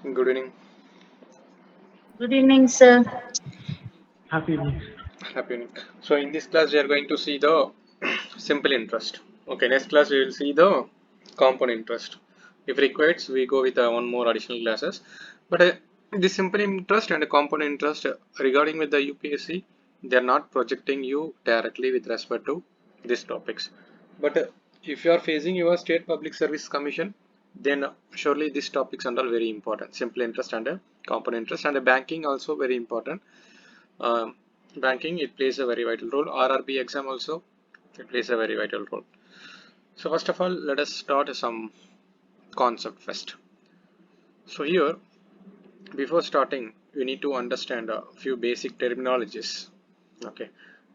Good evening. Good evening, sir. Happy evening. Happy evening. So in this class we are going to see the simple interest. Okay, next class we will see the compound interest. If required, we go with one more additional classes. But the simple interest and compound interest regarding with the UPSC, they are not projecting you directly with respect to these topics. But if you are facing your state public service commission, then surely these topics are all very important. Simple interest and compound interest and banking also very important. um, Banking, it plays a very vital role. RRB exam also, it plays a very vital role. So first of all, let us start some concept first. So here, before starting, you need to understand a few basic terminologies. Okay,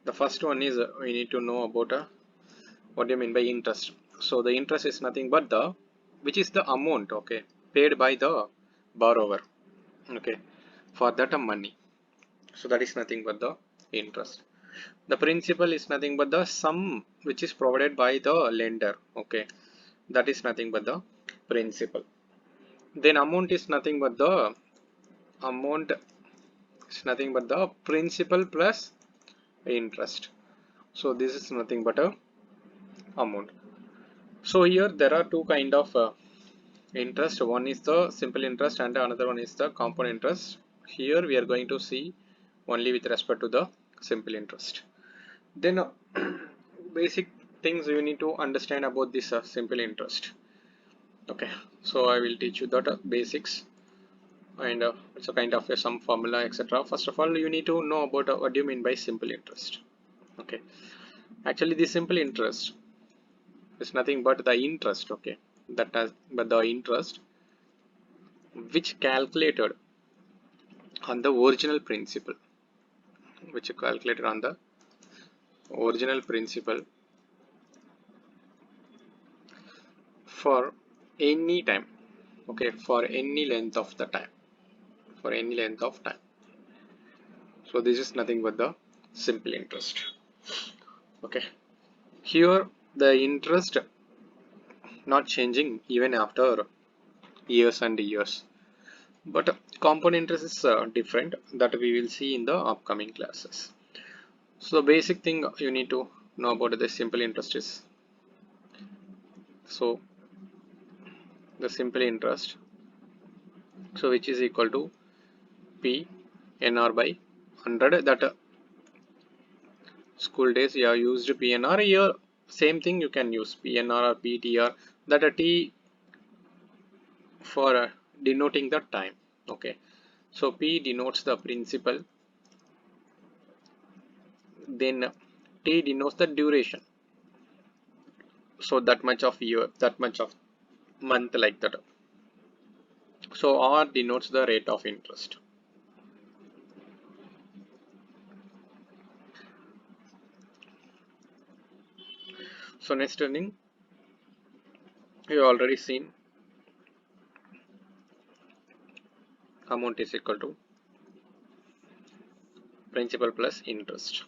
the first one is we need to know about what do you mean by interest. So the interest is nothing but the which is the amount, okay, paid by the borrower, okay, for that money. So that is nothing but the interest. The principal is nothing but the sum which is provided by the lender. Okay, that is nothing but the principal. Then amount is nothing but the amount is nothing but the principal plus interest. So this is nothing but a amount. So here there are two kind of interest. One is the simple interest and another one is the compound interest. Here we are going to see only with respect to the simple interest. Then basic things you need to understand about this simple interest. Okay, so I will teach you that basics, and it's a kind of some formula, etc. First of all, you need to know about what do you mean by simple interest. Okay, actually the simple interest is nothing but the interest, okay, that has but the interest which calculated on the original principle, which is calculated on the original principle for any time, okay, for any length of the time, for any length of time. So this is nothing but the simple interest. Okay, here the interest not changing even after years and years, but compound interest is different, that we will see in the upcoming classes. So the basic thing you need to know about the simple interest is, so the simple interest, so which is equal to P NR by 100. That school days you have used PNR. Here same thing you can use PNR or PTR, that a T for denoting the time. Okay, so P denotes the principal, then T denotes the duration, so that much of year, that much of month, like that. So R denotes the rate of interest. So next thing, you already seen amount is equal to principal plus interest.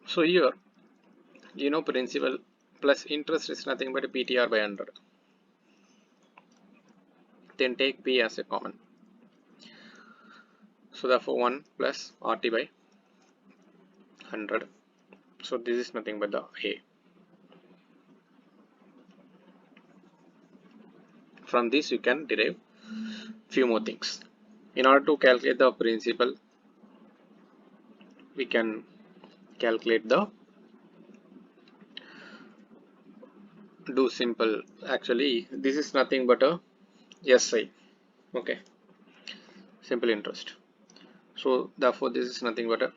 So here you know principal plus interest is nothing but PTR by 100. Then take P as a common. So therefore 1 plus RT by 100. So this is nothing but the A. From this you can derive few more things. In order to calculate the principal, we can calculate the do simple. Actually this is nothing but a SI. Okay, simple interest. So therefore this is nothing but a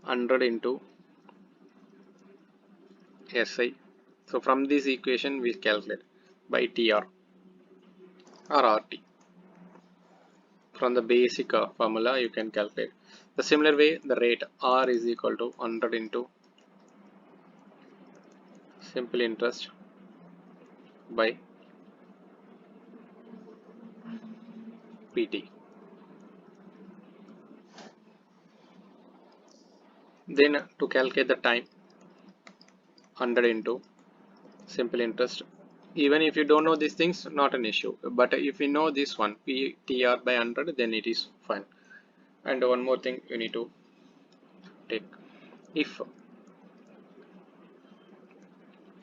100 into SI. So from this equation we calculate by TR or RT. From the basic formula you can calculate. The similar way, the rate R is equal to 100 into simple interest by PT. Then to calculate the time, 100 into simple interest Even if you don't know these things, not an issue. But if you know this one, PTR by 100, then it is fine. And one more thing you need to take. If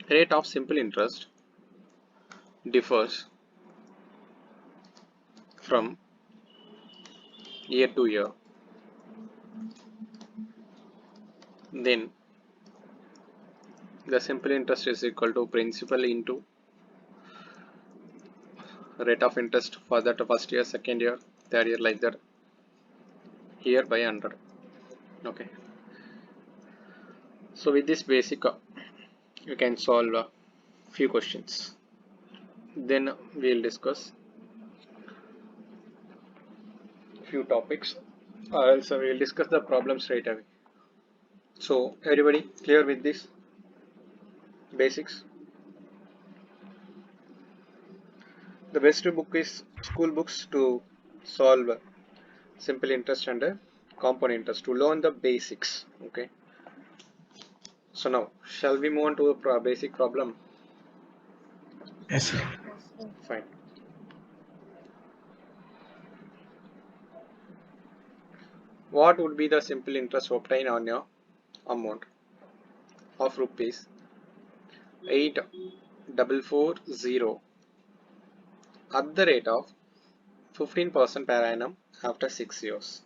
rate of simple interest differs from year to year, then the simple interest is equal to principal into rate of interest for that first year, second year, third year, like that, year by 100. Okay. So with this basic, you can solve a few questions. Then we'll discuss few topics, or else we'll discuss the problems straight away. So everybody clear with this basics? The best book is school books to solve simple interest and compound interest, to learn the basics. Okay. So now shall we move on to a basic problem? Yes, sir. Yes, sir. Fine. What would be the simple interest obtained on your amount of rupees 8440 at the rate of 15% per annum after 6 years?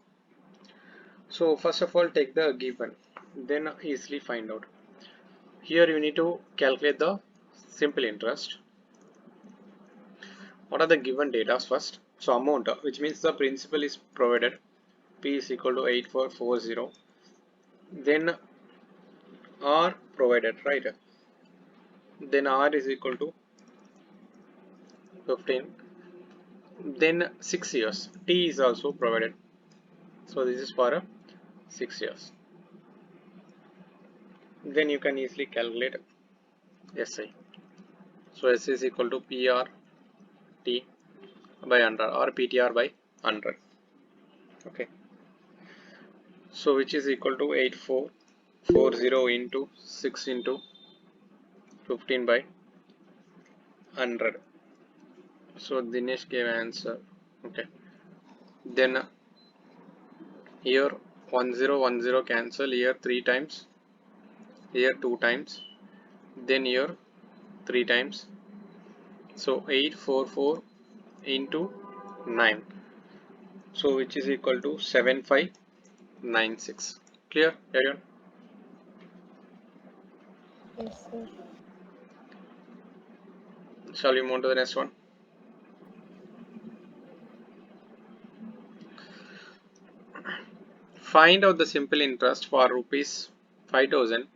So first of all, take the given, then easily find out. Here you need to calculate the simple interest. What are the given data first? So amount, which means the principal is provided, P is equal to 8440. Then R provided, right? Then R is equal to 15. Then 6 years. T is also provided. So this is for 6 years. Then you can easily calculate SI. So SI is equal to PRT by 100 or PTR by 100. Okay. So which is equal to 8440 into 6 into 15 by 100. So Dinesh gave answer. Okay. Then here 1010 cancel, here 3 times, here 2 times, then here 3 times. So 844 into 9. So which is equal to 7596. Clear? Everyone? Yes, sir. Shall we move on to the next one? Find out the simple interest for rupees 5000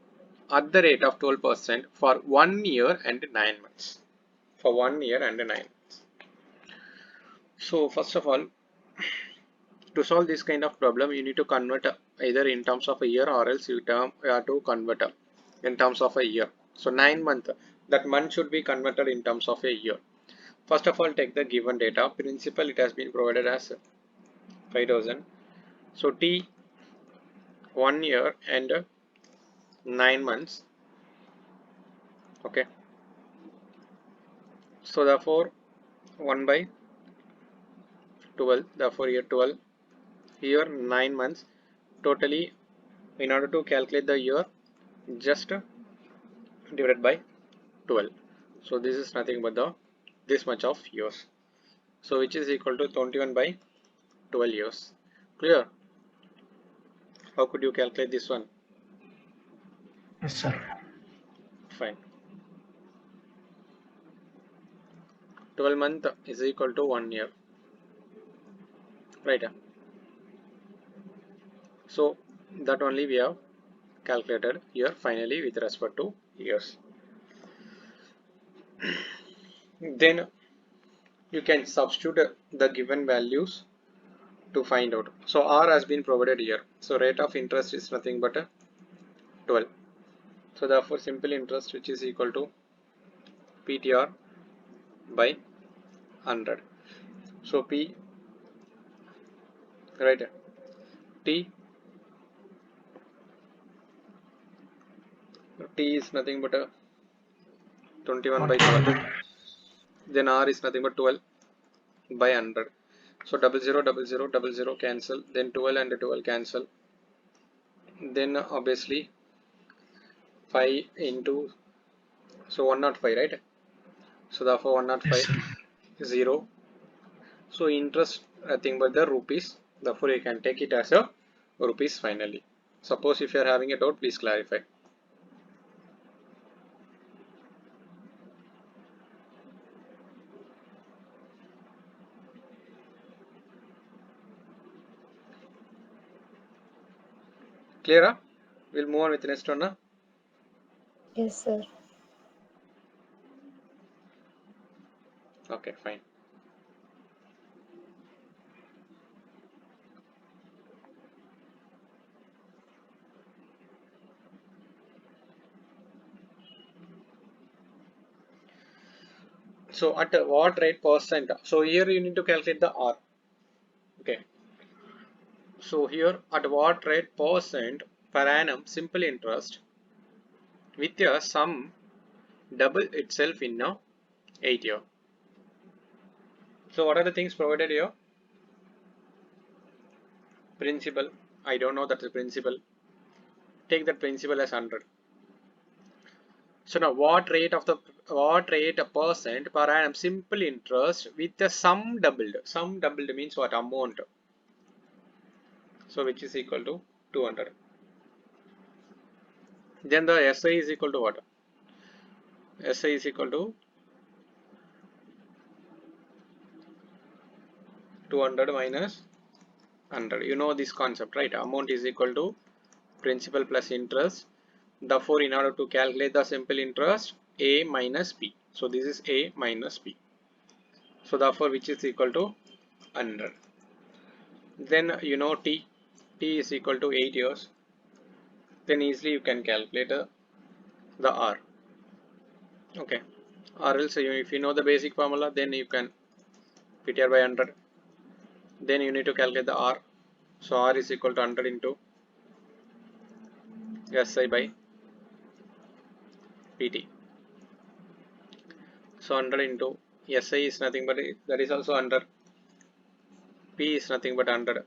at the rate of 12% for 1 year and 9 months. For 1 year and 9 months. So first of all, to solve this kind of problem, you need to convert either in terms of a year, or else you have to convert in terms of a year. So 9 month, that month should be converted in terms of a year. First of all, take the given data. Principal, it has been provided as 5000. So T 1 year and 9 months. Okay. So therefore 1 by 12. Therefore here 12. Here 9 months. Totally, in order to calculate the year, just divided by 12. So this is nothing but the this much of years. So which is equal to 21 by 12 years. Clear? How could you calculate this one? Yes, sir. Fine. 12 month is equal to 1 year. Right? So that only we have calculated here finally with respect to years. Then you can substitute the given values to find out. So R has been provided here. So rate of interest is nothing but 12. So therefore simple interest, which is equal to PTR by 100. So P, right, T T is nothing but 21 by 12. 100. then r is nothing but 12 by 100. So 000000 cancel, then 12 and 12 cancel, then obviously 5 into, so 105, right? So therefore Yes, 105 sir. 0. So interest nothing but the rupees, therefore you can take it as a rupees finally. Suppose if you are having a doubt, please clarify. Clear? We'll move on with the next one now. Yes, sir. Okay, fine. So at what rate percent? So here you need to calculate the R. Okay. So here at what rate percent per annum simple interest with a sum double itself in a 8 year. So what are the things provided here? Principal. I don't know that's the principal. Take that principal as 100. So now what rate a percent per annum simple interest with the sum doubled? Sum doubled means what amount? So which is equal to 200. Then the SI is equal to what? SI is equal to 200 minus 100. You know this concept, right? Amount is equal to principal plus interest. Therefore, in order to calculate the simple interest, A minus B. So this is A minus B. So therefore, which is equal to 100. Then you know T. T is equal to 8 years. Then easily you can calculate the R. Okay. Or else if you know the basic formula, then you can put here by 100. Then you need to calculate the R. So R is equal to 100 into SI by PT. So 100 into SI is nothing but that is also 100. P is nothing but 100.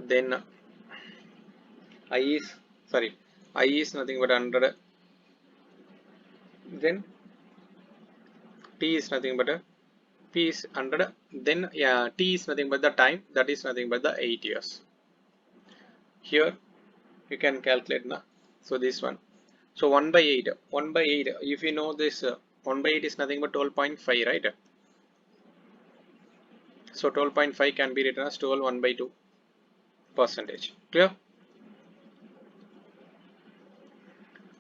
Then I is I is nothing but 100. Then T is nothing but P is 100. Then yeah, T is nothing but the time, that is nothing but the 8 years. Here you can calculate now. So this one. So 1 by 8. 1 by 8. If you know this 1 by 8 is nothing but 12.5, right? So 12.5 can be written as 12 1 by 2 percentage. Clear?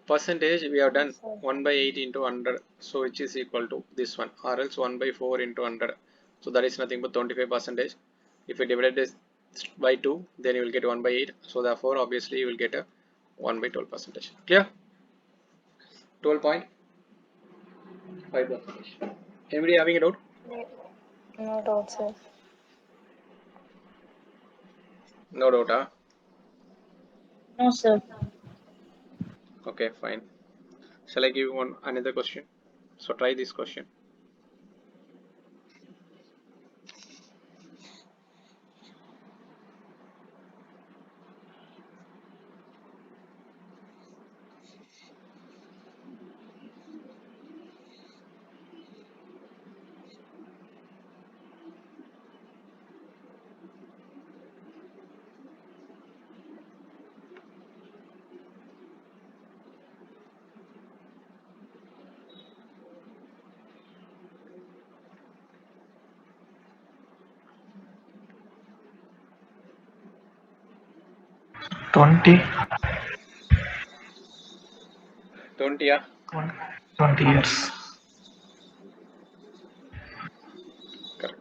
Percentage we have done Yes, sir. 1 by 8 into 100, so which is equal to this one, or else 1 by 4 into 100, so that is nothing but 25 percentage. If you divide this by 2, then you will get 1 by 8, so therefore obviously you will get a 1 by 12 percentage. Clear? 12.5 percentage. Anybody having a doubt? No, no doubt, sir. No doubt, huh? No, sir. Okay, fine. Shall I give you one another question? So try this question. Twenty 20, yeah. 20 years. Correct.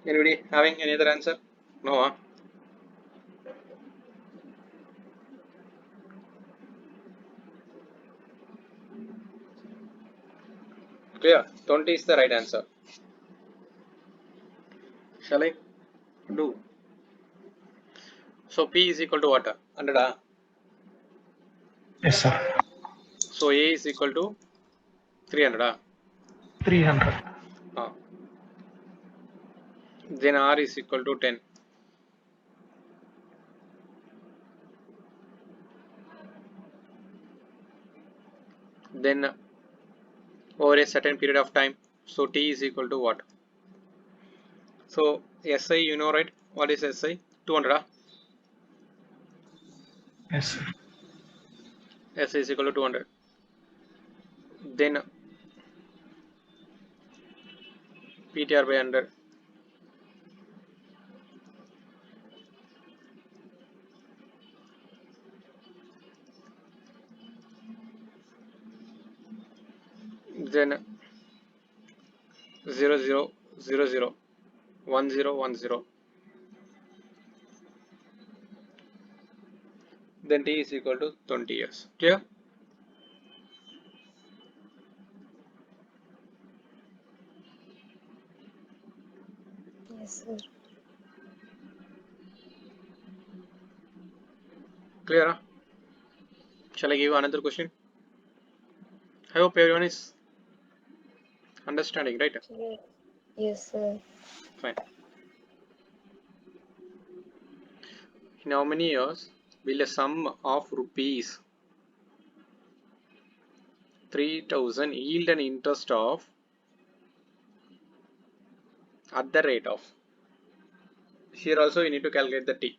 Anybody having any other answer? No, huh? Clear. 20 is the right answer. Shall I do? So P is equal to what? 100. Yes, sir. So A is equal to 300. 300. then R is equal to 10. Then over a certain period of time, so T is equal to what? So SI, you know, right? What is SI? 200. Yes, sir. SI is equal to 200. Then PTR by 100. Then 0 0 0 0 1 0 1 0. Then T is equal to 20 years. Clear? Yes, sir. Clear? Huh? Shall I give another question? I hope everyone is understanding, right? Clear. Yes, sir. Fine. In how many years will a sum of rupees 3000 yield an interest of at the rate of? Here also you need to calculate the T.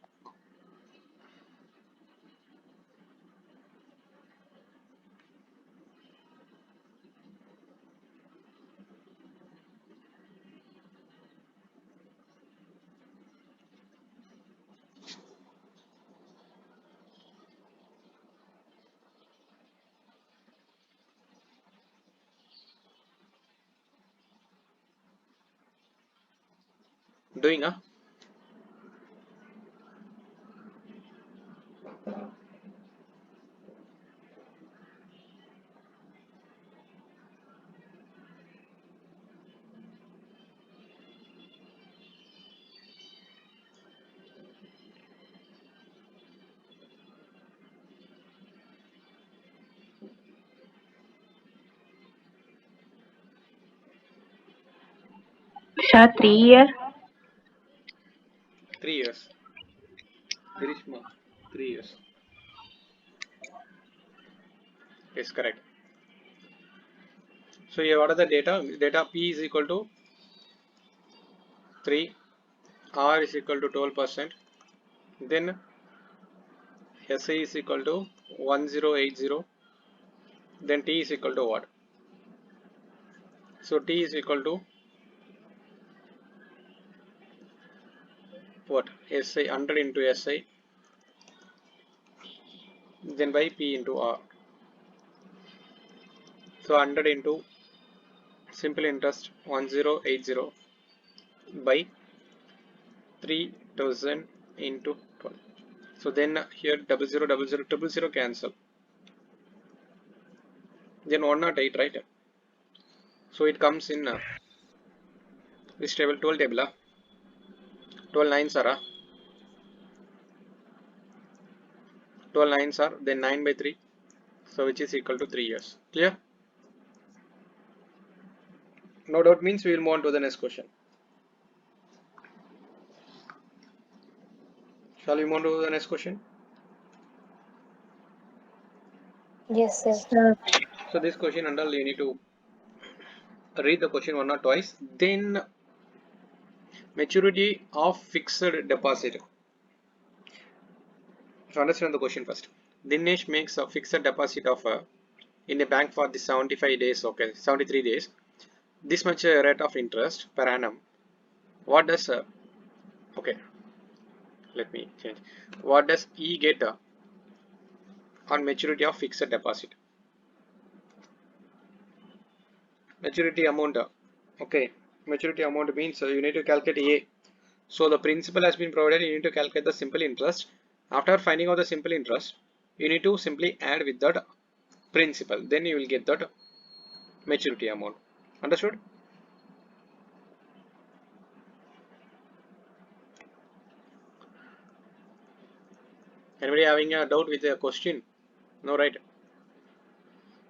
Doing, huh? Sir, 3 year. 3 years. Grishma, 3 years. Yes, correct. So here what are the data? Data P is equal to 3, R is equal to 12%, then SI is equal to 1080, then T is equal to what? So T is equal to what? SI 100 into SI, then by P into R. So 100 into simple interest 1080 by 3000 into 12. So then here double zero double zero triple zero cancel. Then 108, right? So it comes in this table 12 table. 12 nines are 12 nines are then 9 by 3. So which is equal to 3 years. Clear? No doubt means we will move on to the next question. Shall we move on to the next question? Yes, sir. Sir, So this question and all you need to read the question one or twice. Then maturity of fixed deposit. So understand the question first. Dinesh makes a fixed deposit of in a bank for the 75 days, okay, 73 days. This much rate of interest per annum. What does okay? Let me change. What does E get on maturity of fixed deposit? Maturity amount. Okay, maturity amount means you need to calculate A. So the principal has been provided. You need to calculate the simple interest. After finding out the simple interest, you need to simply add with that principal. Then you will get that maturity amount. Understood? Anybody having a doubt with the question? No, right?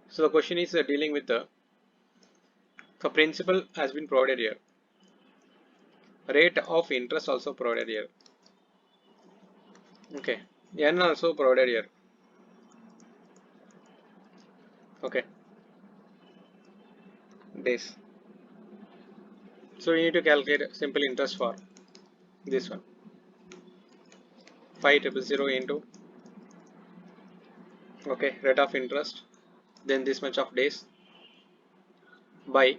So the question is dealing with the principal has been provided here. Rate of interest also provided here. Okay, n also provided here. Okay, days. So we need to calculate simple interest for this one. 5000 into, okay, rate of interest, then this much of days by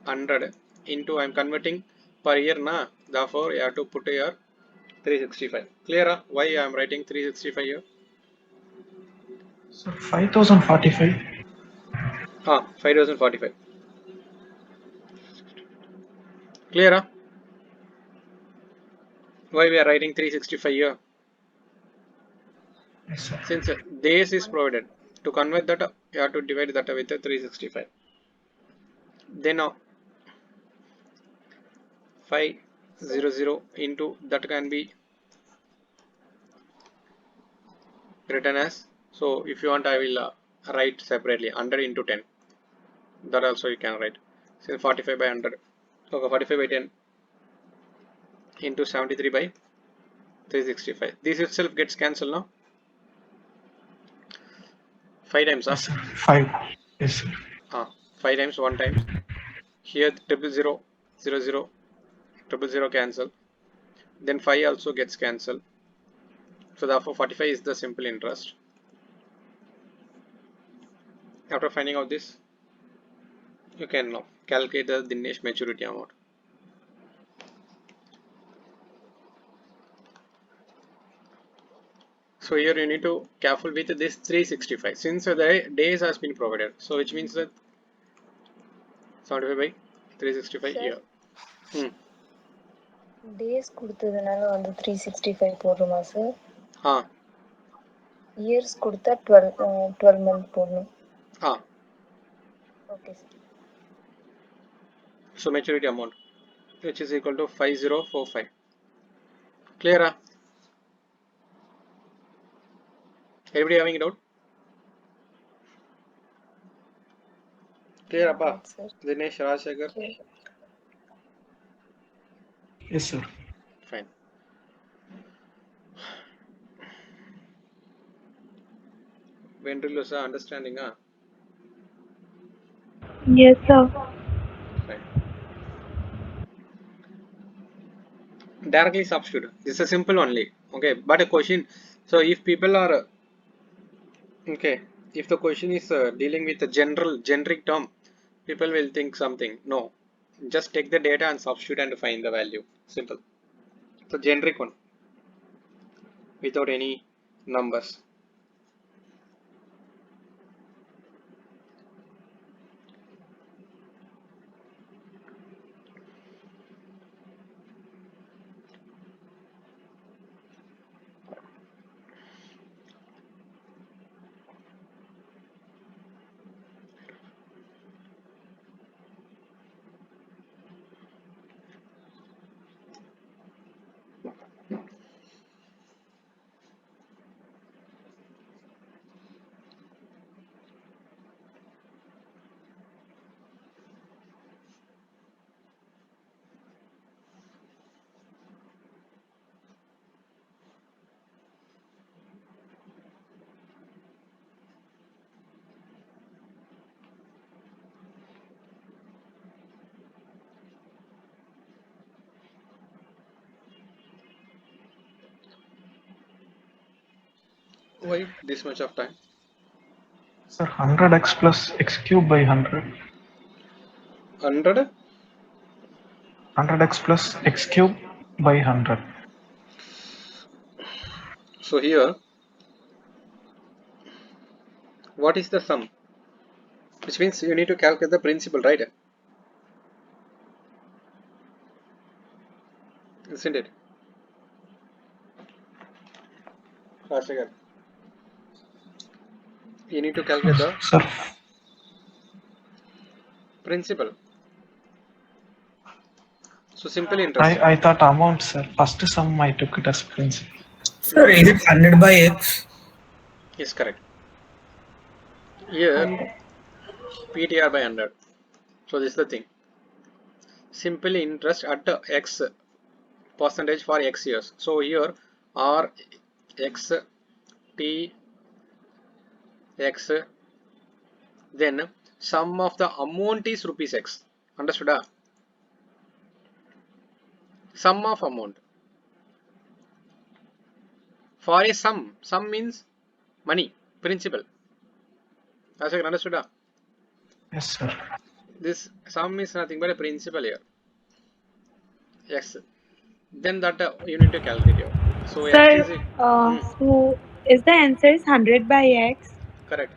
100 into, I'm converting per year na, therefore you have to put here 365. Clear? Why I am writing 365 here? So 5045. 5045. Clear? Why we are writing 365 here? Yes, sir. Since days is provided, to convert that you have to divide that with 365. Then 500 into, that can be written as, so if you want I will write separately 100 into 10, that also you can write. So 45 by 100, okay, 45 by 10 into 73 by 365. This itself gets cancelled now. 5 times, Yes, sir. 5. Yes, sir. 5 times, 1 times. Here 000, 00, 000 cancel. Then 5 also gets cancelled. So therefore 45 is the simple interest. After finding out this, you can now calculate the Dinesh maturity amount. So here you need to careful with this 365 since the days has been provided. So which means that 75 by 365 Sir, here. days கொடுத்ததுனால வந்து 365 போடுமா sir? Years கொடுத்தா 12 month போடணும். Okay sir. So maturity amount which is equal to 5045. Clear? Everybody having a doubt? Clear, Appa? Right, sir. Dinesh, Rajshekhar? Okay. Yes, sir. Fine. Ventrilosa understanding, Yes, sir. Fine. Directly substitute. This is a simple only. Okay, but a question. So if people are okay, if the question is dealing with a generic term, people will think something. No, just take the data and substitute and find the value. Simple. So generic one without any numbers. Why this much of time? Sir, 100x plus x cube by 100. 100? 100x plus x cube by 100. So here, what is the sum? Which means you need to calculate the principal, right? Isn't it? Rajshekhar. You need to calculate the Sir, principal. So simple interest. I thought amount, sir. First sum I took it as principal. Sir, is it 100 by x? Is correct. Here PTR by 100. So this is the thing. simple interest at x percentage for x years. So here r x t x, then sum of the amount is rupees x. Understood? Sum of amount. For a sum means money, principal. Understood? Yes, sir. This sum is nothing but a principal here. X. Then that you need to calculate here. So x Sir, is so is the answer is 100 by x? correct.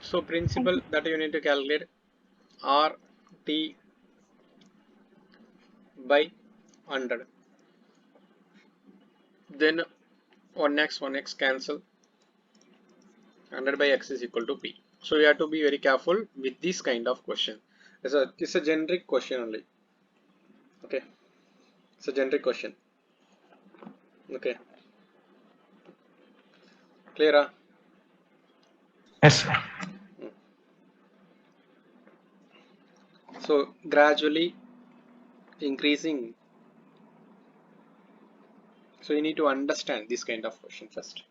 So Thank principal you. that you need to calculate r t by 100. Then 1x cancel. 100 by x is equal to p. So you have to be very careful with this kind of question. It's a generic question only. Okay, it's a generic question. Okay, clear? Yes, sir. So gradually increasing. So you need to understand this kind of question first.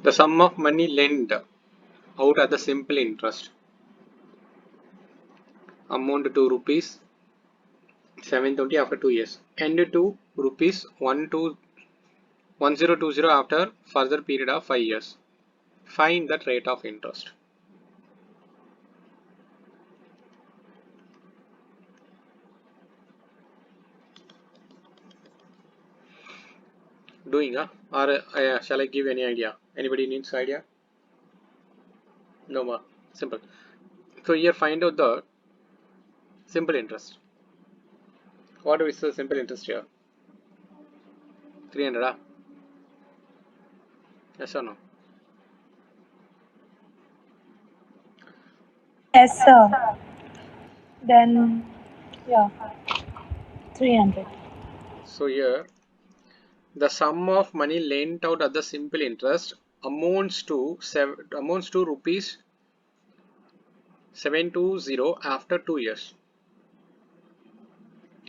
The sum of money lent out at the simple interest amount to rupees 720 after 2 years and to rupees 1020 after further period of 5 years. Find that rate of interest. Doing or shall I give any idea? Anybody needs idea? No more. Simple. So here find out the simple interest. What is the simple interest here? 300 Yes or no? Yes, sir. Then, yeah, 300. So here the sum of money lent out at the simple interest amounts to rupees 720 after 2 years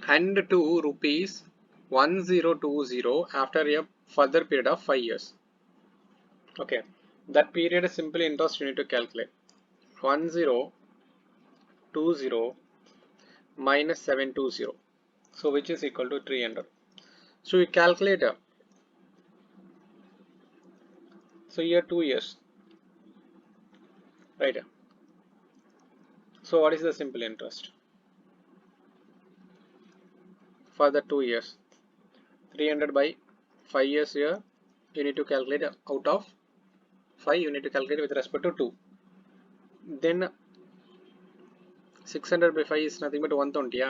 and to rupees 1020 after a further period of 5 years. Okay, that period is simple interest you need to calculate. 1020 minus 720, so which is equal to 300. So you calculate so here 2 years, right? So what is the simple interest for the 2 years? 300 by 5 years here you need to calculate out of 5 you need to calculate with respect to 2. Then 600 by 5 is nothing but 120.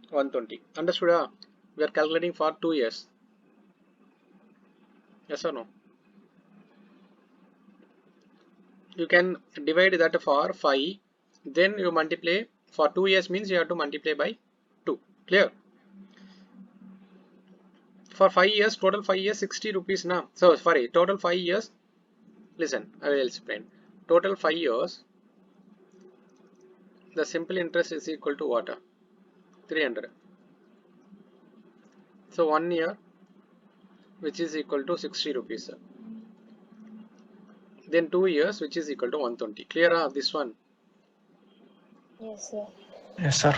120. Understood? We are calculating for 2 years. Yes or no? You can divide that for 5. Then you multiply for 2 years means you have to multiply by 2. Clear? For 5 years, total 5 years 60 rupees now. So sorry, total 5 years. Listen, I will explain. Total 5 years, the simple interest is equal to what? 300. So 1 year, which is equal to 60 rupees. Then 2 years, which is equal to 120. Clear this one? Yes, sir. Yes, sir.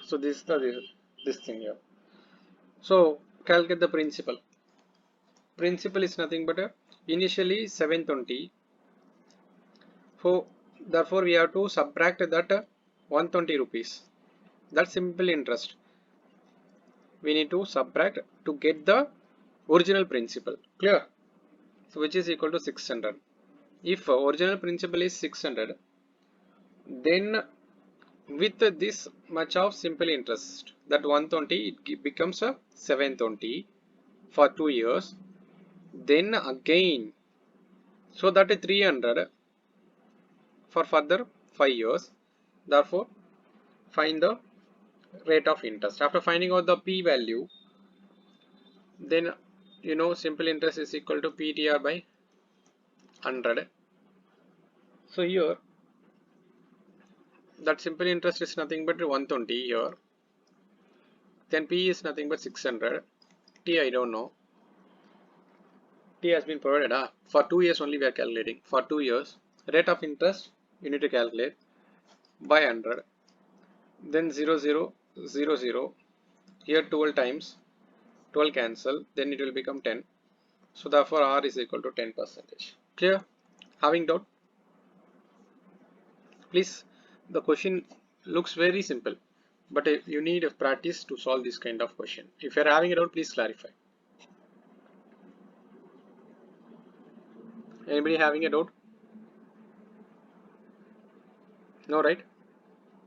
So this thing here. So calculate the principal. Principal is nothing but initially 720. So therefore we have to subtract that 120 rupees. That's simple interest. We need to subtract to get the original principal. Clear? So which is equal to 600. If original principal is 600, then with this much of simple interest, that 120, it becomes a 720 for 2 years. Then again, so that is 300 for further 5 years. Therefore find the rate of interest. After finding out the p value, then simple interest is equal to PTR by 100. So here that simple interest is nothing but 120 here. Then P is nothing but 600. T I don't know. T has been provided. For 2 years only we are calculating. For 2 years, rate of interest you need to calculate by 100. Then 0, 0, 0, 0. Here 12 times. 12 cancel. Then it will become 10. So therefore R is equal to 10%. Clear? Having doubt? Please, the question looks very simple, but you need a practice to solve this kind of question. If you are having a doubt, please clarify. Anybody having a doubt? No, right?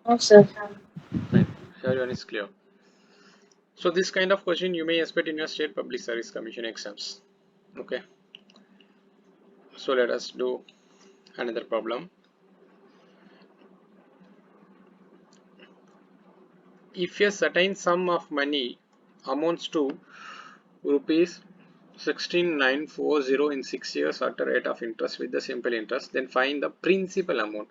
No, sir. Fine. Everyone is clear. So this kind of question you may expect in your state public service commission exams. Okay. So let us do another problem. If a certain sum of money amounts to rupees 16,940 in 6 years at a rate of interest with the simple interest, then find the principal amount.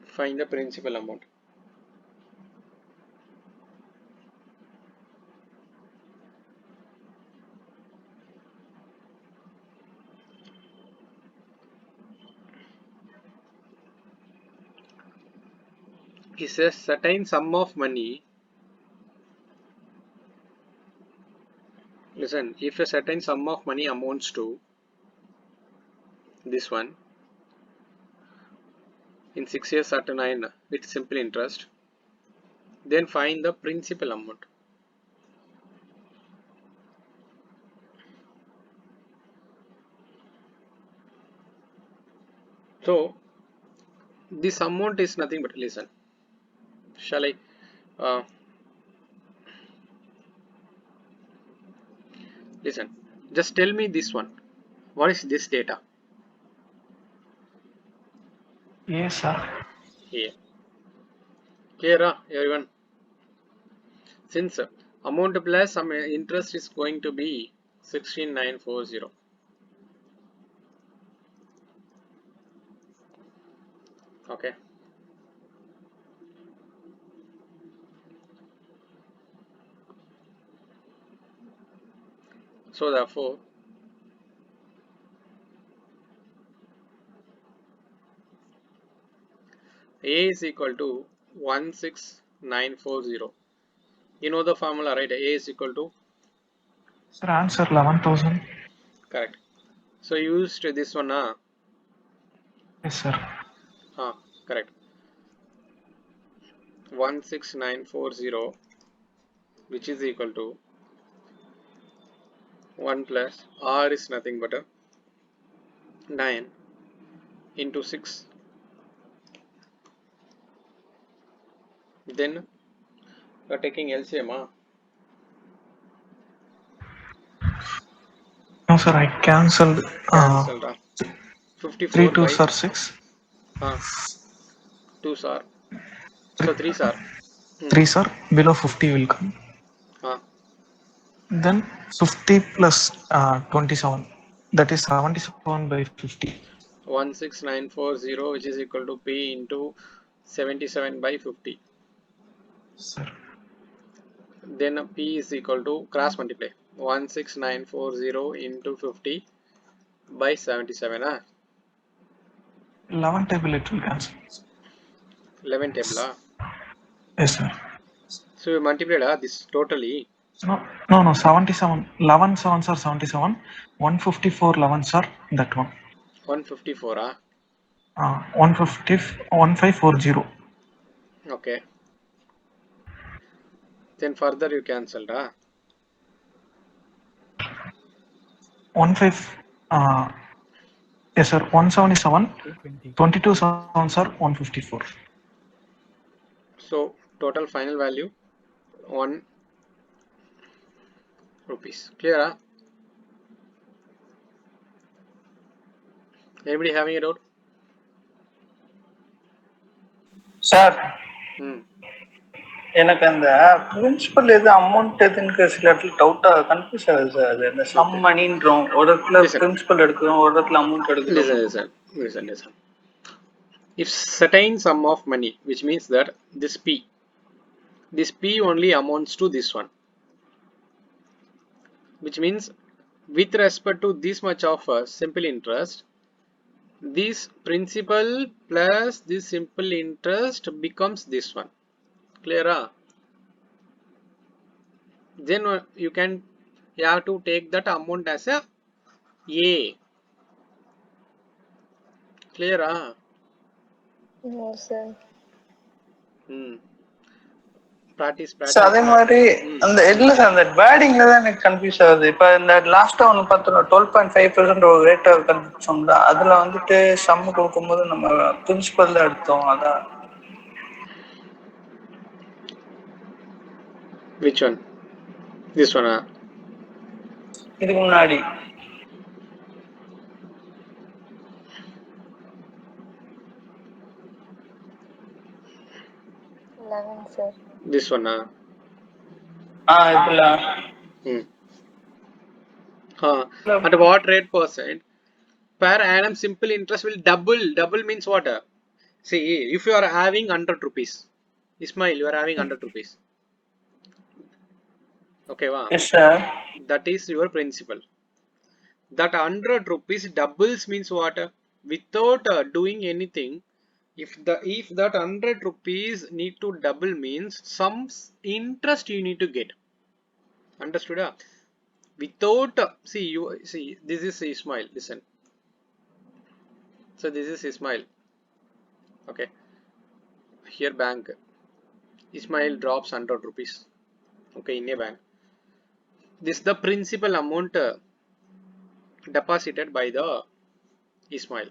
Find the principal amount. Is a certain sum of money. Listen, if a certain sum of money amounts to this one in 6 years at 9 with simple interest, then find the principal amount. So this amount is nothing but, listen, shall I listen, just tell me this one, what is this data? Yes, sir. Here. Clear everyone? Since amount plus some interest is going to be 16,940. Okay. So therefore A is equal to 16940. You know the formula, right? A is equal to, Sir, answer 11,000. correct. So used this one, Yes, sir. correct. 16940, which is equal to 1 plus R is nothing but a 9 into 6. Then you are taking LCM. No, sir, I cancelled. Cancelled. 3 54 by 2s are 6. 2s are. So 3s are. 3s are below 50 will come. Then 50 plus 27. That is 77 by 50. 16940, which is equal to P into 77 by 50. sir. Then P is equal to cross multiply 16940 into 50 by 77. 11 table it will cancel. 11 table. Yes, sir. So you multiplied this totally. No, 77. 11 sevens are 77. 154 11s are that one. 154. 150, 1540. Okay. Then further you cancelled. 15, yes, sir. 177. 22 sevens are 154. So total final value 1 rupees. Clear? Anybody having a doubt? Sir Hmm. எனக்கு அந்த principal எது amount எதுன்னு சில இடத்துல டவுட்டா confuse ஆகுது sir. அது அந்த சம் Okay. மணின்றோம், ஒரு இடத்துல Listen. பிரின்சிபல் எடுக்கிறோம், ஒரு இடத்துல அமௌண்ட் எடுக்கிறோம். Listen. If certain sum of money, which means that this P only amounts to this one, which means with respect to this much of simple interest, this principal plus this simple interest becomes this one. Clear? Then you have to take that amount as a Clear? No, sir. Practice. Sir அதே மாதிரி அந்த இல்லை sir, அந்த பேடிங்ல தான் எனக்கு confuse ஆகுது. இப்போ இந்த லாஸ்டா ஒன்று பார்த்தோம் 12.5% ஒரு ரேட் ஆஃப் கன்ஃபியூஷன் தான். அதுல வந்துட்டு சம் கொடுக்கும்போது நம்ம பிரின்சிபல் தான் எடுத்தோம். அதான் Which one? This one. இதுக்கு முன்னாடி Sir. This one. இதுல At what rate percent per annum simple interest will double? Double means what? See, if you are having 100 rupees, Ismail, you are having 100 rupees. Okay, wow. Yes, sir. That is your principal. That 100 rupees doubles means what? Without doing anything, if that 100 rupees need to double means some interest you need to get. Understood? Without see this is Ismail. Listen. So this is Ismail. Okay. Here bank. Ismail drops 100 rupees. Okay, in a bank. This is the principal amount deposited by the Ismail.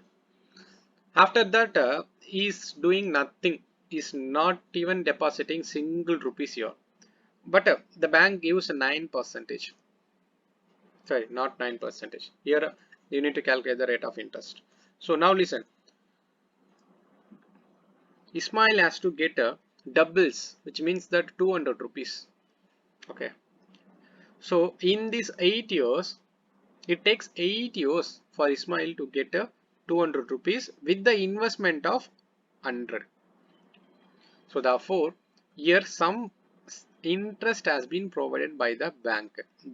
After that, he is doing nothing. He is not even depositing single rupees here. But the bank gives 9%. Sorry, not 9%. Here you need to calculate the rate of interest. So now listen. Ismail has to get doubles, which means that 200 rupees. Okay. So in these 8 years, it takes 8 years for Ismail to get 200 rupees with the investment of 100. So therefore, here some interest has been provided by the bank.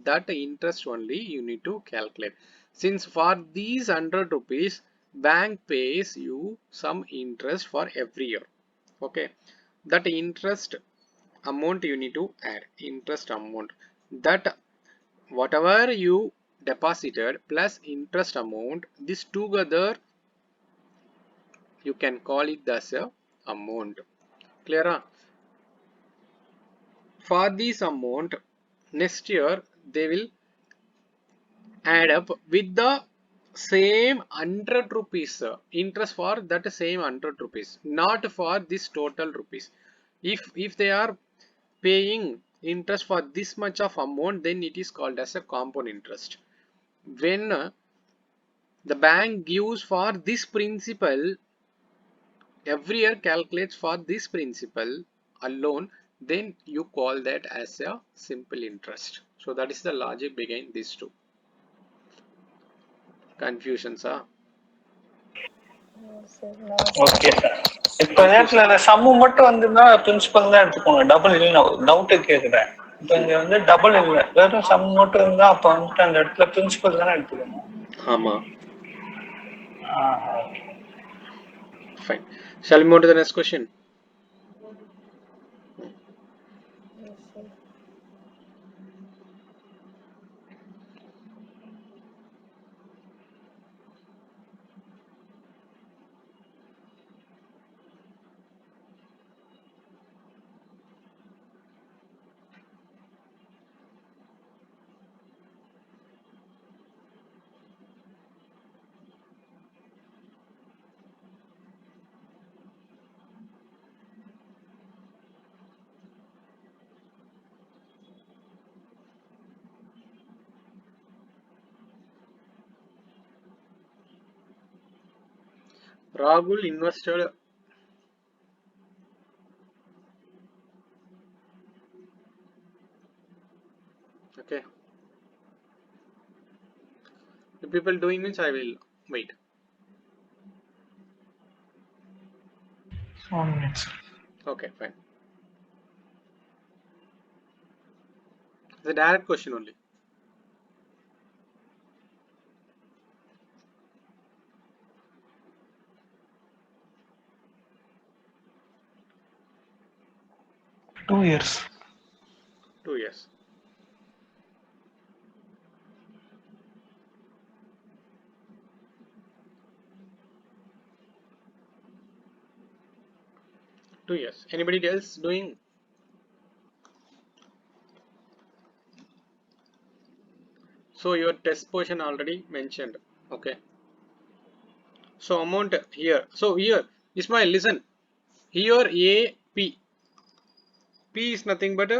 That interest only you need to calculate. Since for these 100 rupees, bank pays you some interest for every year. Okay, that interest amount you need to add. Interest amount, that whatever you deposited plus interest amount, this together you can call it as a amount. Clear? For this amount, next year they will add up with the same 100 rupees interest for that same 100 rupees, not for this total rupees. If they are paying interest for this much of amount, then it is called as a compound interest. When the bank gives for this principal, every year calculates for this principal alone, then you call that as a simple interest. So that is the logic behind these two. Confusions. sir. No, sir. Okay sir. இப்போ நேரத்தில் அந்த சம்மு மட்டும் வந்துன்னா principal தான் எடுத்துக்கோங்க, double இல்லைன்னு doubt கேட்குறேன். இப்போ இங்கே வந்து டபுள் இல்லை, வெறும் சம் மட்டும் இருந்தால் அப்போ வந்துட்டு அந்த இடத்துல பிரின்சிபல் தானே எடுத்துக்கணும். ஆமாம். Okay. Fine. Shall we move to the next question? Yes, sir. Rahul invested. Okay. The people doing means I will wait. 1 minute, sir. Okay, fine. It's a direct question only. Two years. 2 years. Anybody else doing? So your test portion already mentioned. Okay. So amount here. So here, Ismail, listen. Here A P. P is nothing but a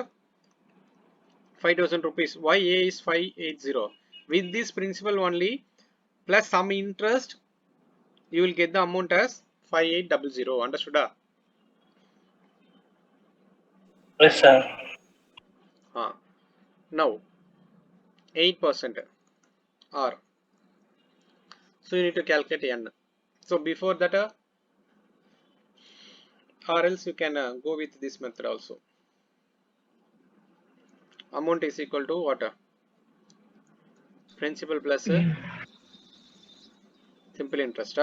5,000 rupees. Why A is 580? With this principal only plus some interest, you will get the amount as 5800. Understood? Yes sir. Now 8% R. So you need to calculate N. So before that or else you can go with this method also. Amount is equal to what? Principal plus simple interest.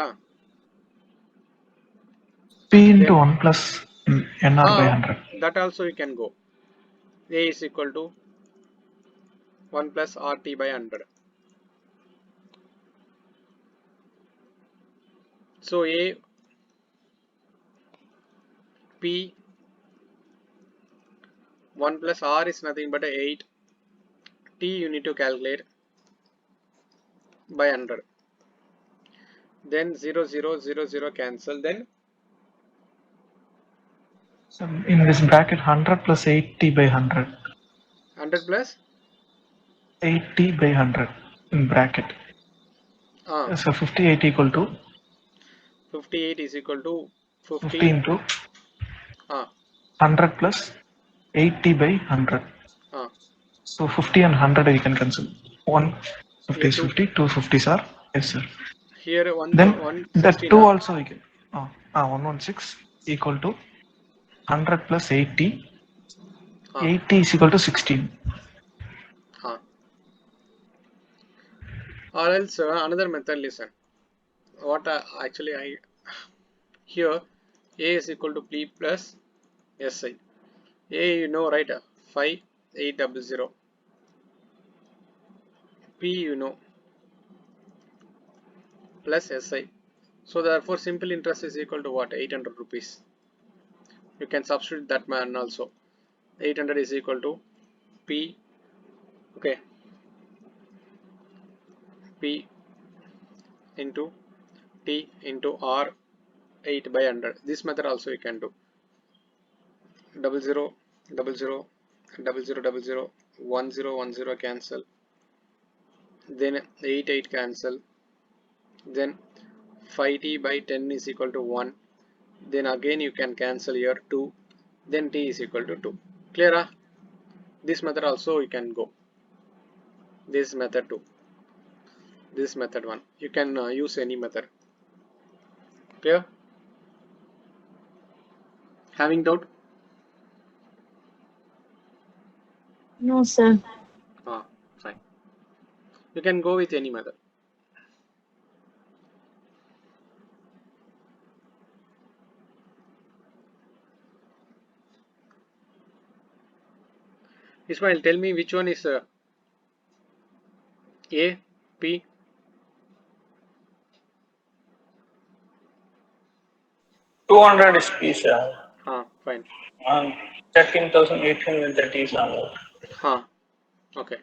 P into Then 1 plus NR by 100. that also you can go. A is equal to 1 plus RT by 100. So A P 1 plus R is nothing but 8. T you need to calculate by 100. Then 0 0 0 0 cancel. Then So in this bracket, 100 plus 80 by 100. 100 plus 80 by 100 in bracket. So 58 equal to 58 is equal to 50 into 100 plus 80 by 100. So 50 and 100 you can cancel. 150 is 50, 2 50s are, yes sir. Here Then that 116. 2 also we can, 116 equal to 100 plus 80. 80 is equal to 16. Or else another method, listen. What actually I here A is equal to P plus SI. A you know right, 5800. P you know plus SI. So therefore simple interest is equal to what? 800 rupees. You can substitute that man also. 800 is equal to P, okay, P into T into R 8 by 100. This method also you can do. 00 00 00 00 10 cancel, then 8 8 cancel, then 5t by 10 is equal to 1, then again you can cancel here 2, then t is equal to 2. Clear? This method also you can go. This method 2, this method 1, you can use any method. Clear? Having doubt? No, sir. Fine. You can go with any method. Ismail, tell me which one is A, P? 200 is P, sir. Fine. 13,830 is on Okay.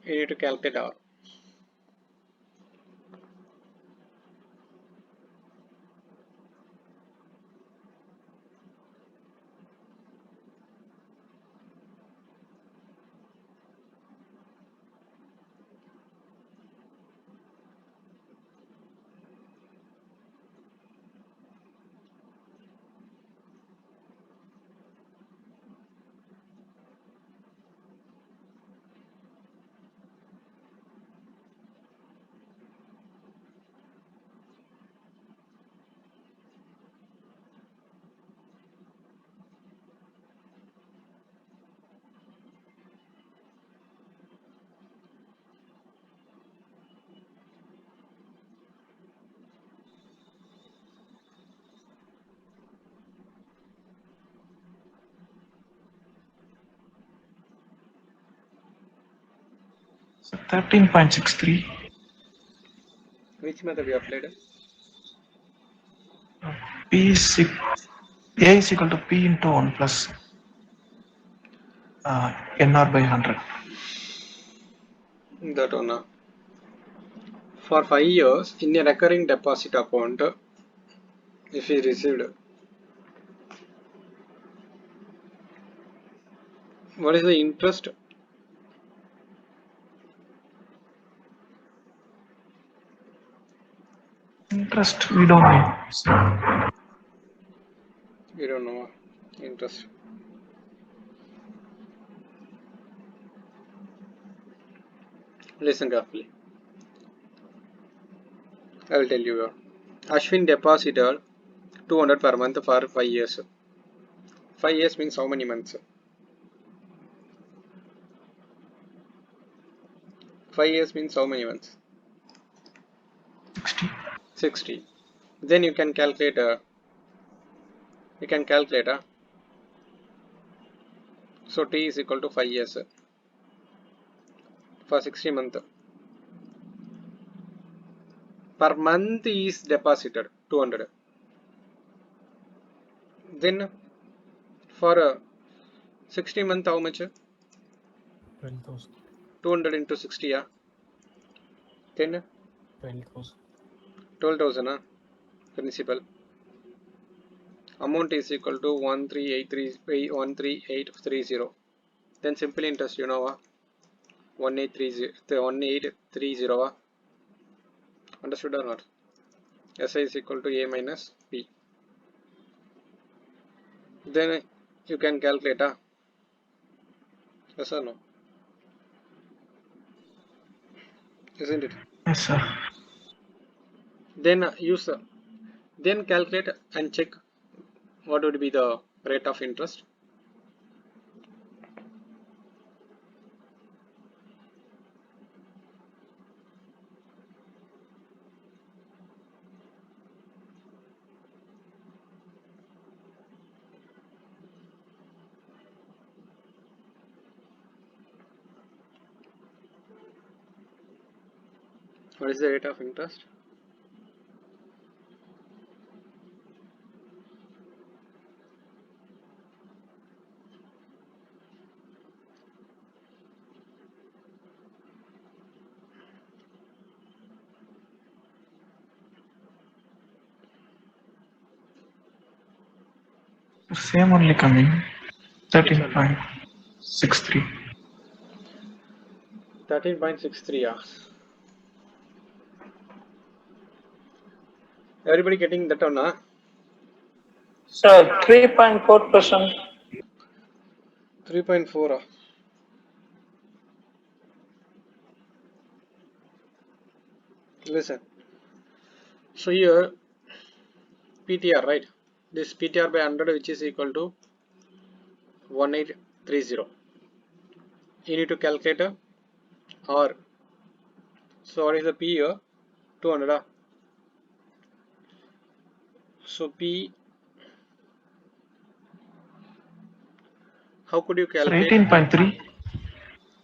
You need to calculate R. So 13.63. Which method you applied? P is A is equal to P into 1 plus NR by 100. That one. For 5 years, in a recurring deposit account, if he received, what is the interest? Interest we don't know. So We don't know. Interest. Listen carefully. I will tell you. Ashwin deposited 200 per month for 5 years. 5 years means how many months? 5 years means how many months? 60. 60. Then you can calculate. So T is equal to 5 years for 60 months. Per month is deposited 200. Then for 60 month how much? 12,000. 200 into 60, yeah. Then 12,000. 12,000 principal. Amount is equal to 13830. Then simple interest, 1830. Understood or not? SI is equal to A minus B. Then you can calculate, yes or no? Isn't it? Yes, sir. Then then calculate and check what would be the rate of interest. What is the rate of interest? Same only coming. 13.63. 13.63, yeah. Everybody getting that one, huh? Sir, 3.4%. 3.4. Listen. So here PTR, right? This PTR by 100 which is equal to 1830. You need to calculate a R. So what is the P here? 200. So P, how could you Sir, calculate? 18.3.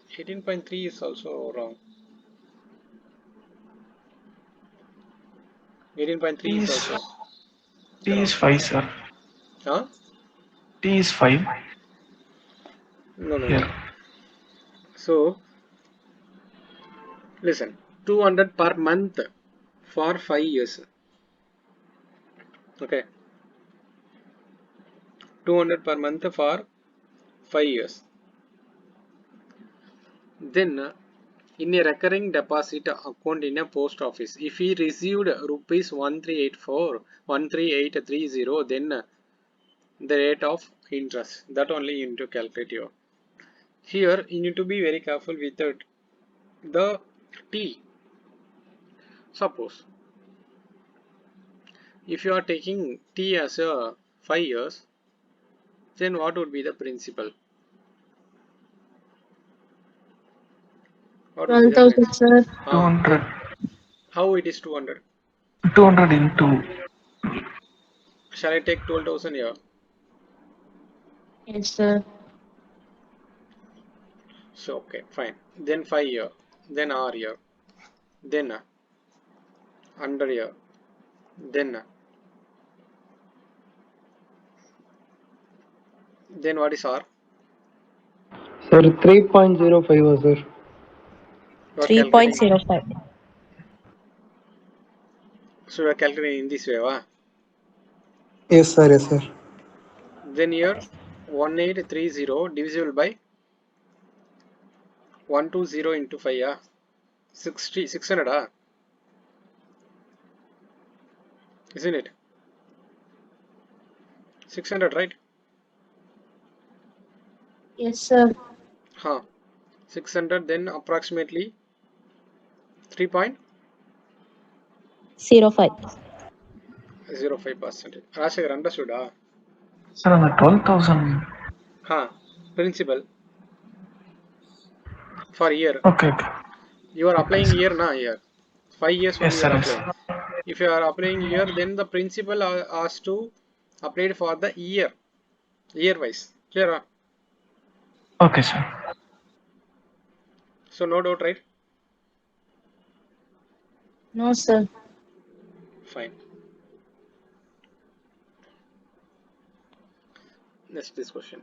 18.3 is also wrong. 18.3 T is is also T wrong. is 5, sir. Huh? T is 5 No. here. So listen, 200 per month for 5 years. Okay, 200 per month for 5 years. Then in a recurring deposit account in a post office, if he received rupees 1330, then the rate of interest, that only you need to calculate here. Here you need to be very careful with the T. Suppose if you are taking T as a 5 years, then what would be the principal? What would be the 12,000, principal? sir. 200. How it is 200? 200 into. Shall I take 12,000 here? Yes, sir. So okay, fine. Then 5 here, then R here, then 100 here, then what is R? Sir, 3.05, sir. You are calculating. 3.05. So you are calculating in this way, Yes, sir. Yes, sir. Then here 1830 divisible by 120 into 5, 600, isn't it? 600, right? Yes, sir. 600, then approximately 3.05%. 05. Rashikar, understood? Sir, on the 12,000. Principal for year. Okay. You are Okay, applying sir. year na year. 5 years Yes, only you sir. are Yes. applying. If you are applying year, then the principal has to apply for the year wise. Clear? Okay, sir. So no doubt, right? No, sir. Fine. Next this question.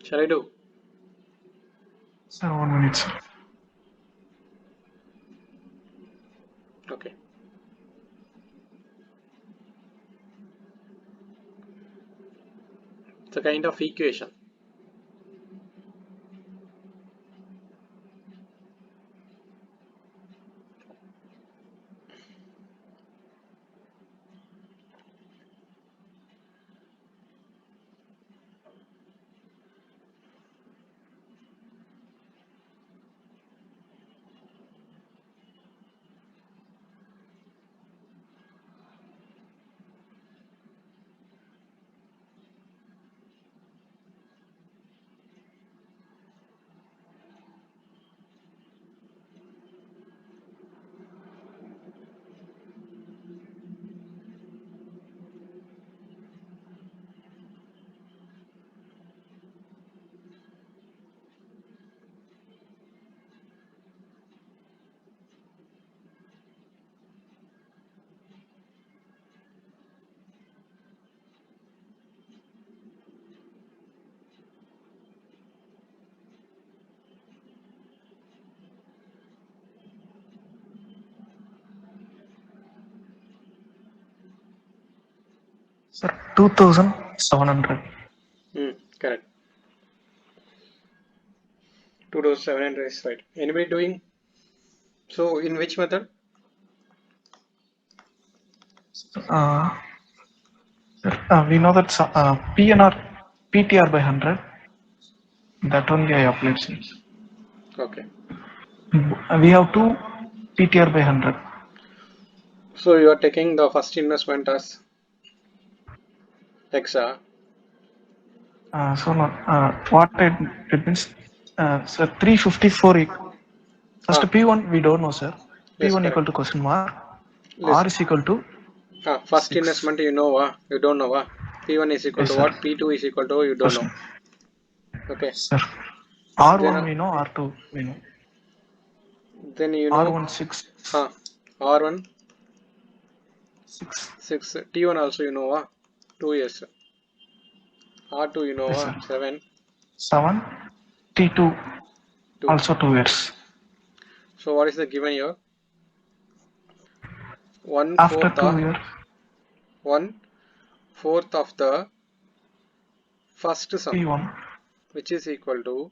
Shall I do? Sir, 1 minute, sir. Okay. It's a kind of equation. Sir, 2,700. Correct. 2,700 is right. Anybody doing? So in which method? Uh, sir, we know that PNR, PTR by 100. That only I applied, sir. Okay. We have two PTR by 100. So you are taking the first investment as Hexa. So no, what it means, sir, 354. First Ah, P1 we don't know, sir. yes, P1 equal correct. to question mark. R Listen. is equal to First 6. investment you know, you don't know. P1 is equal Yes, to sir. what? P2 is equal to you don't know. Question. Okay. Sir. Then R1 we know, R2 we know. you know R1 6. R1 6. 6. T1 also you know 2 years. R2 you Yes, know sir. 7. 7. T2 2. also 2 years. So what is the given here? 1 After fourth 2 years. 1 fourth of the first sum, P1. which is equal to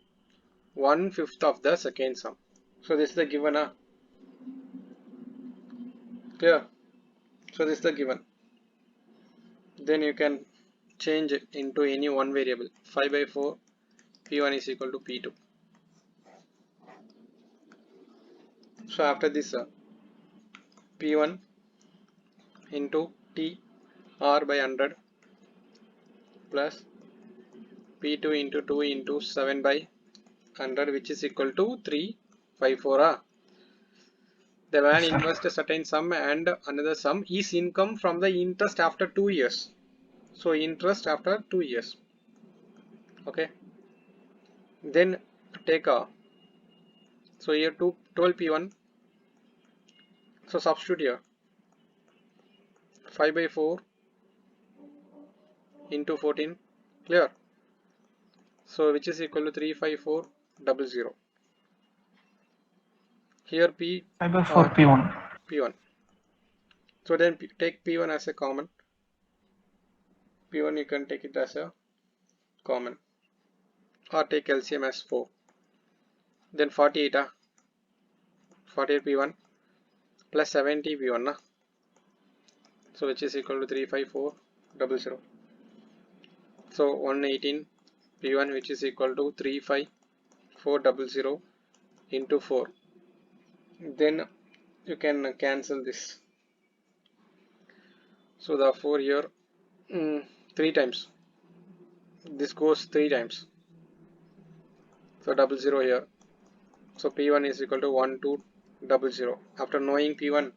1/5 of the second sum. So this is the given. Clear? So this is the given. Then you can change it into any one variable. 5/4 P1 is equal to P2. So after this P1 into T R by 100 plus P2 into 2 into 7 by 100, which is equal to 354. The man Yes, sir. invests a certain sum and another sum is income from the interest after 2 years. So interest after 2 years. Okay. Then take so here 12 P1. So substitute here 5/4 into 14. Clear? So which is equal to 35400. Here P 5/4 P1. P1. So then take P1 as a common. P1 you can take it as a common or take LCM as 4. Then 48 48 P1 plus 70 P1 so which is equal to 35400. So 118 P1 which is equal to 35400 into 4. Then you can cancel this. So the 4 here 3 times. This goes 3 times. So 00 here. So P1 is equal to 1200. After knowing P1,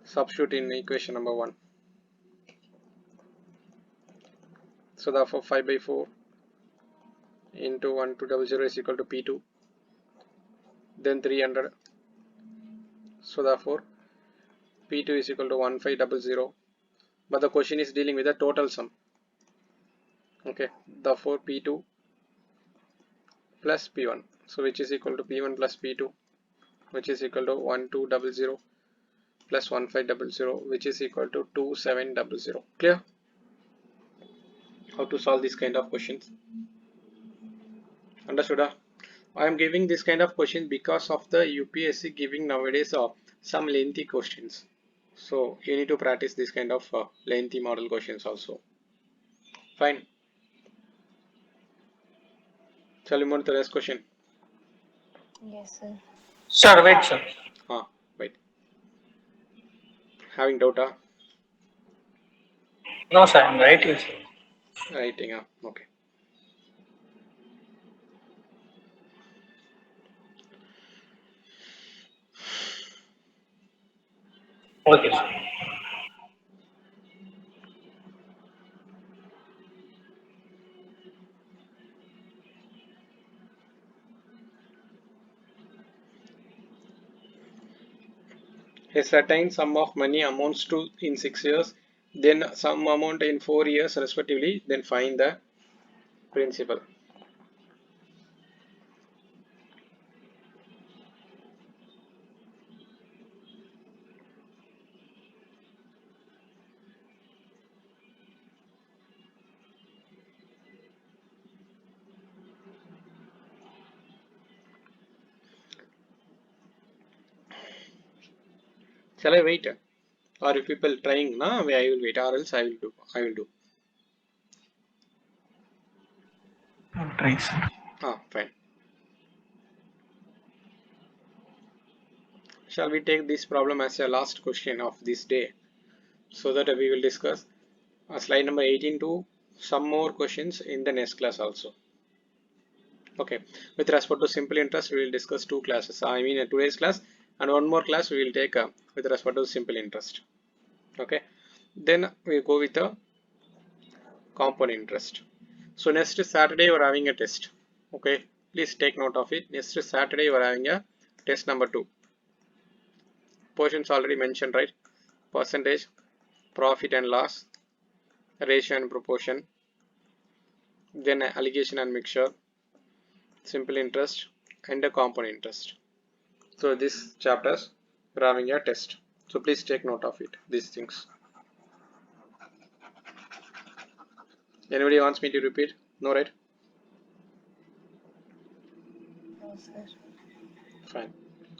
substitute in equation number 1. So therefore 5/4 into 1200 is equal to P2. Then 300. So therefore P2 is equal to 1500. But the question is dealing with the total sum. Okay. Therefore P2 plus P1. So which is equal to P1 plus P2, which is equal to 1200 plus 1500, which is equal to 2700. Clear? How to solve this kind of questions? Understood? I am giving this kind of questions because of the UPSC giving nowadays some lengthy questions. So you need to practice this kind of lengthy model questions also. Fine. Shall we move to the next question? Yes, sir. Sir, wait, sir. Wait. Having doubt? No, sir, I'm writing, sir. Writing. Okay. Okay, sir. A certain sum of money amounts to in 6 years, then some amount in 4 years respectively, then find the principal. Shall I wait? Or if people trying, I will wait, or else I will do. I'll try, sir. Fine. Shall we take this problem as a last question of this day, so that we will discuss slide number 18 to some more questions in the next class also. Okay, with respect to simple interest, we will discuss 2 classes. I mean today's class, and one more class we will take with respect to simple interest. Okay, then we go with the compound interest. So next Saturday we are having a test. Okay, please take note of it. Next Saturday we are having a test number 2. Portions already mentioned, right? Percentage, profit and loss, ratio and proportion, then allocation and mixture, simple interest, and the compound interest. So these chapters we're having a test. So please take note of it, these things. Anybody wants me to repeat? No, right? No, sir. Fine.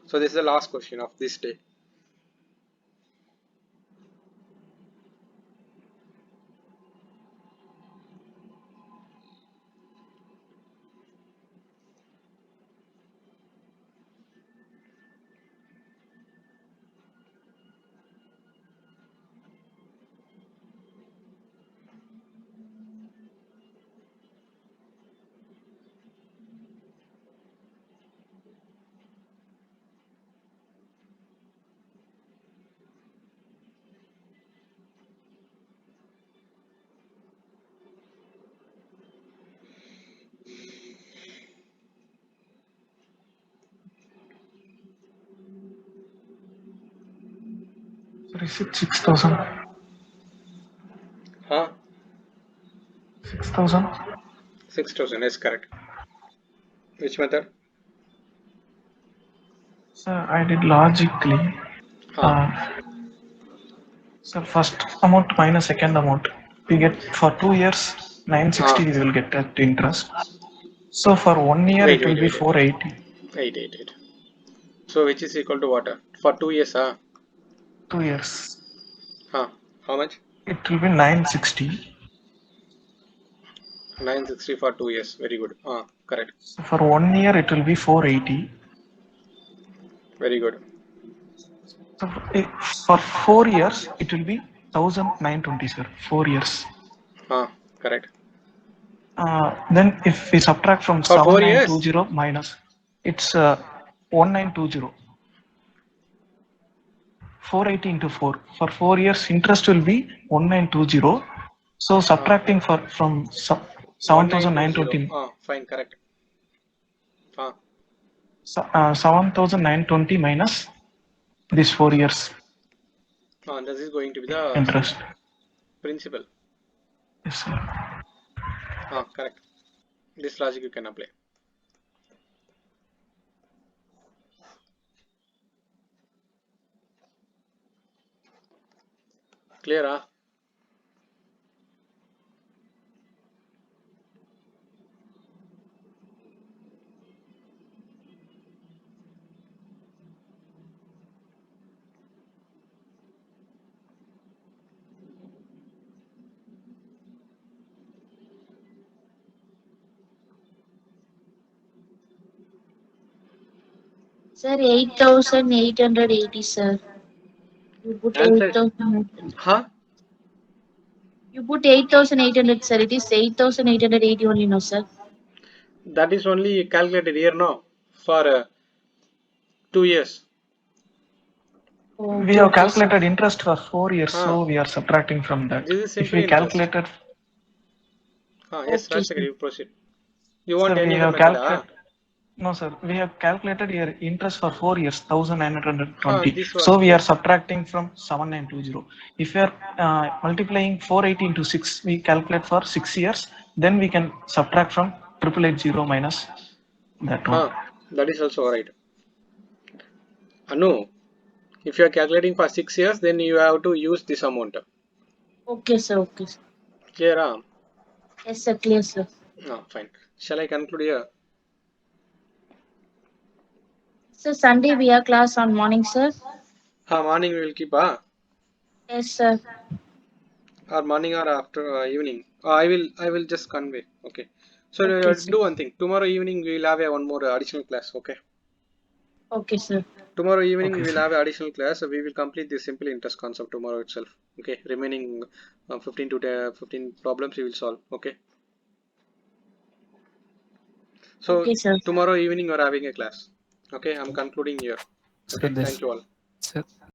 So this is the last question of this day. Sir, is it 6,000? 6,000? 6,000 is correct. Which method? Sir, I did logically. So first amount minus second amount. We get for 2 years 960 we will get that interest. So for 1 year it will be 480. 888. So which is equal to what? For 2 years, 2 years. How much? It will be 960. 960 for 2 years. Very good. Correct. So for 1 year it will be 480. Very good. So for 4 years it will be 1920, sir. 4 years. Correct. Then if we subtract from For 4 years? 7920 minus, it's 1920. 480 into 4. For 4 years interest will be 1920. So subtracting from 7920. Fine, correct. 7920 minus this 4 years. This is going to be the interest. Principal. Yes, sir. Correct. This logic you can apply. Clear? Sir, 8,880, sir. You put Answer. 8,000. Huh? You put 8,800, sir. It is 8,880 only, no, sir. That is only calculated here now for 2 years. Oh, We have calculated interest for 4 years, Huh. so we are subtracting from that. This is If simple we interest. calculated, Yes, Okay, Rajshekhar, sir. you proceed. You want sir, we any other have method? calculated. No, sir. We have calculated your interest for 4 years, 1,920. This So one. we are Yes. subtracting from 7,920. If we are multiplying 480 into 6, we calculate for 6 years. Then we can subtract from 880 minus that one. That is also right. Anu, if you are calculating for 6 years, then you have to use this amount. Okay, sir. Okay, sir. Clear? Yes, sir. Clear, sir. Fine. Shall I conclude here? So Sunday we have class on morning, sir. Morning we will keep. Yes, sir. Or morning or after evening. I will just convey. Okay. So Okay, sir. do one thing. Tomorrow evening we will have one more additional class. Okay. Okay, sir. Tomorrow evening Okay, we will sir. have additional class. We will complete this simple interest concept tomorrow itself. Okay. Remaining 15 to 15 problems we will solve. Okay. So Okay, sir. tomorrow evening we are having a class. Okay. I'm concluding here. So Okay. this Thank you all. so